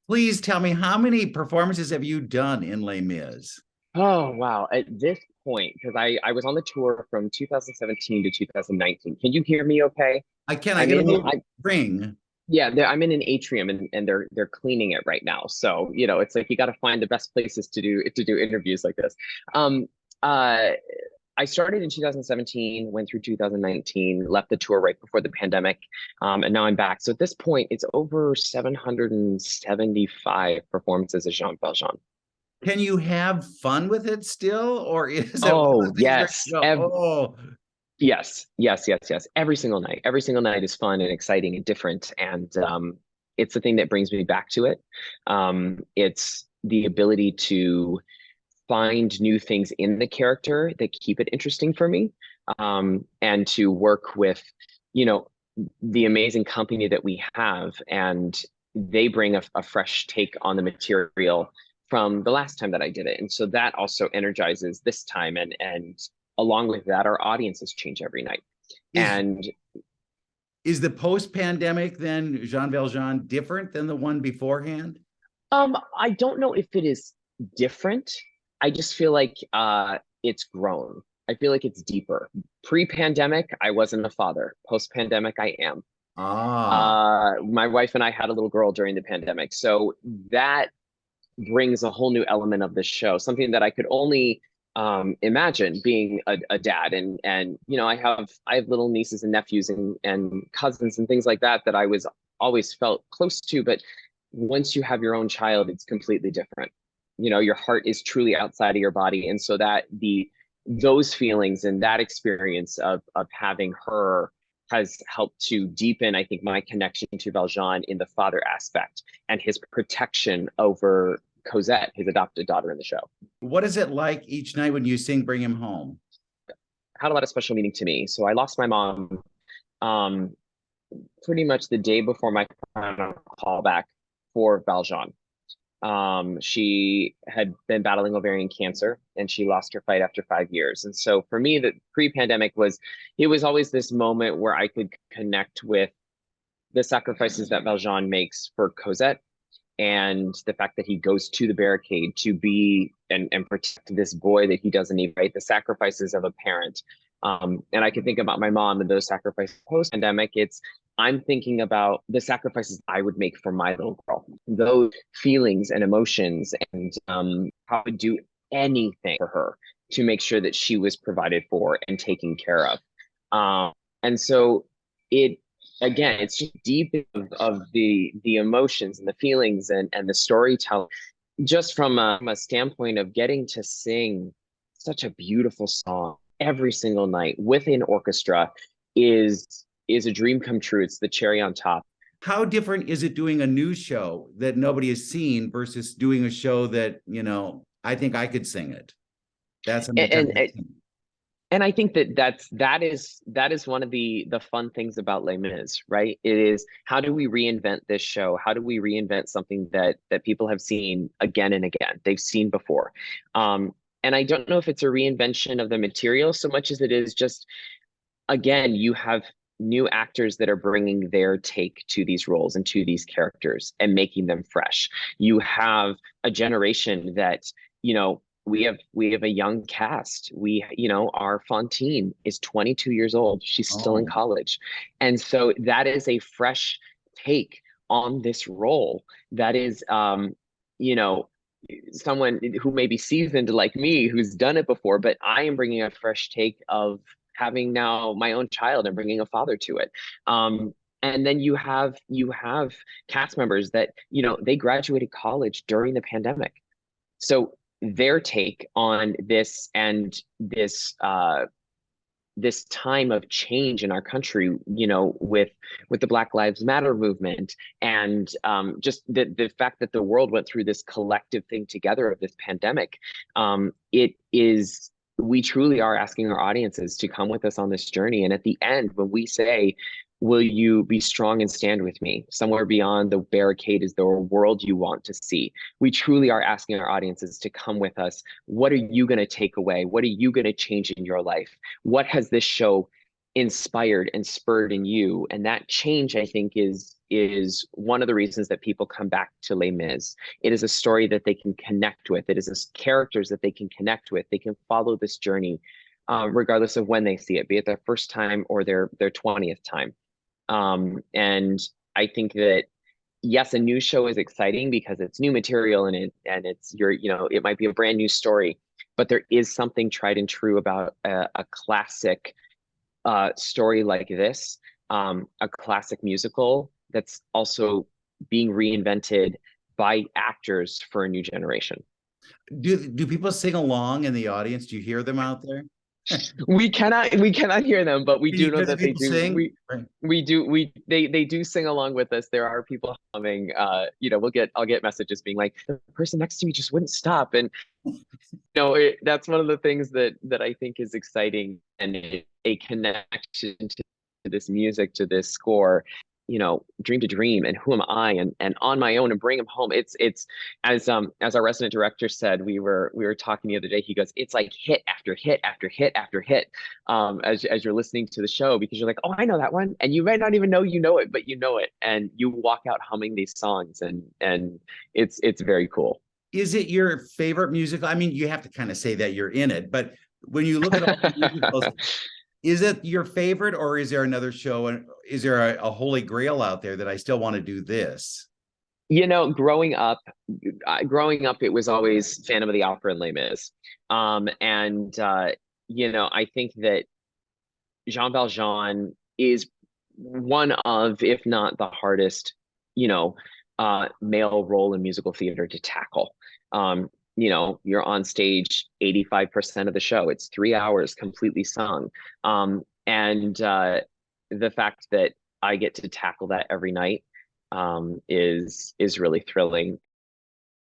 Please tell me, how many performances have you done in Les Mis? Oh, wow. At this point, because I was on the tour from 2017 to 2019. Can you hear me okay? I I'm get a in little ring. yeah, I'm in an atrium and they're cleaning it right now. So, it's like you got to find the best places to do interviews like this. Um uh I started in 2017, went through 2019, left the tour right before the pandemic, and now I'm back. So at this point, it's over 775 performances as Jean Valjean. Can you have fun with it still? Or is it one of Oh, the things where yes. you go, oh, Yes, yes, yes, yes. Every single night. Every single night is fun and exciting and different. And it's the thing that brings me back to it. It's the ability to find new things in the character that keep it interesting for me. And to work with, you know, the amazing company that we have. And they bring a fresh take on the material from the last time that I did it. And so that also energizes this time. And along with that, our audiences change every night. is And is the post-pandemic then Jean Valjean different than the one beforehand? I don't know if it is different. I just feel like it's grown. I feel like it's deeper. Pre-pandemic, I wasn't a father. Post-pandemic, I am. Ah, My wife and I had a little girl during the pandemic, so that brings a whole new element of this show, something that I could only imagine being a dad. And I have little nieces and nephews and cousins and things like that that I was always felt close to. But once you have your own child, it's completely different. Your heart is truly outside of your body, and so that the those feelings and that experience of having her has helped to deepen, I think, my connection to Valjean in the father aspect and his protection over Cosette, his adopted daughter in the show. what is it like each night when you sing Bring Him Home? Had a lot of special meaning to me. So I lost my mom um, pretty much the day before my final callback for Valjean. She had been battling ovarian cancer and she lost her fight after 5 years. And so for me, the pre-pandemic it was always this moment where I could connect with the sacrifices that Valjean makes for Cosette and the fact that he goes to the barricade to be and protect this boy that he doesn't need, right? The sacrifices of a parent. And I can think about my mom and those sacrifices post pandemic. I'm thinking about the sacrifices I would make for my little girl, those feelings and emotions, and how I would do anything for her to make sure that she was provided for and taken care of. And so it again, it's just deep of the emotions and the feelings and the storytelling, just from a standpoint of getting to sing such a beautiful song every single night with an orchestra is a dream come true. It's the cherry on top. How different is it doing a new show that nobody has seen versus doing a show that, I think I could sing it? That's how many times And I've and seen it. and I think that is one of the fun things about Les Mis, right? It is, how do we reinvent this show? How do we reinvent something that people have seen again and again? They've seen before. And I don't know if it's a reinvention of the material so much as it is just, again, you have new actors that are bringing their take to these roles and to these characters and making them fresh. You have a generation that, we have a young cast. Our Fontaine is 22 years old. She's still in Oh, college. And so that is a fresh take on this role that is, you know, someone who may be seasoned like me, who's done it before, but I am bringing a fresh take of having now my own child and bringing a father to it. And then you have cast members that they graduated college during the pandemic, so their take on this and this time of change in our country, with the Black Lives Matter movement, and just the fact that the world went through this collective thing together of this pandemic. It is We truly are asking our audiences to come with us on this journey. And at the end, when we say, will you be strong and stand with me? Somewhere beyond the barricade is the world you want to see. We truly are asking our audiences to come with us. What are you going to take away? What are you going to change in your life? What has this show inspired and spurred in you? And that change, I think, is one of the reasons that people come back to Les Mis. It is a story that they can connect with. It is characters that they can connect with. They can follow this journey, regardless of when they see it, be it their first time or their 20th time. And I think that yes, a new show is exciting because it's new material and it's it might be a brand new story, but there is something tried and true about a classic story like this, a classic musical that's also being reinvented by actors for a new generation. Do people sing along in the audience? Do you hear them out there? We cannot hear them, but we Can you do know hear the that they people do. sing? They do sing along with us. There are people humming. I'll get messages being like, the person next to me just wouldn't stop, and that's one of the things that I think is exciting, and a connection to this music, to this score. Dream to Dream and Who Am I, and On My Own and Bring Him Home. It's as our resident director said, we were talking the other day. He goes, it's like hit after hit after hit after hit, as you're listening to the show, because you're like, oh, I know that one, and you might not even know you know it, but you know it, and you walk out humming these songs, and it's very cool. Is it your favorite musical? I mean, you have to kind of say that you're in it, but when you look at all the musicals, is it your favorite, or is there another show, and is there a holy grail out there that I still want to do this? Growing up, it was always Phantom of the Opera and Les Mis. And I think that Jean Valjean is one of, if not the hardest, male role in musical theater to tackle. You're on stage 85% of the show. It's 3 hours completely sung. And the fact that I get to tackle that every night is really thrilling.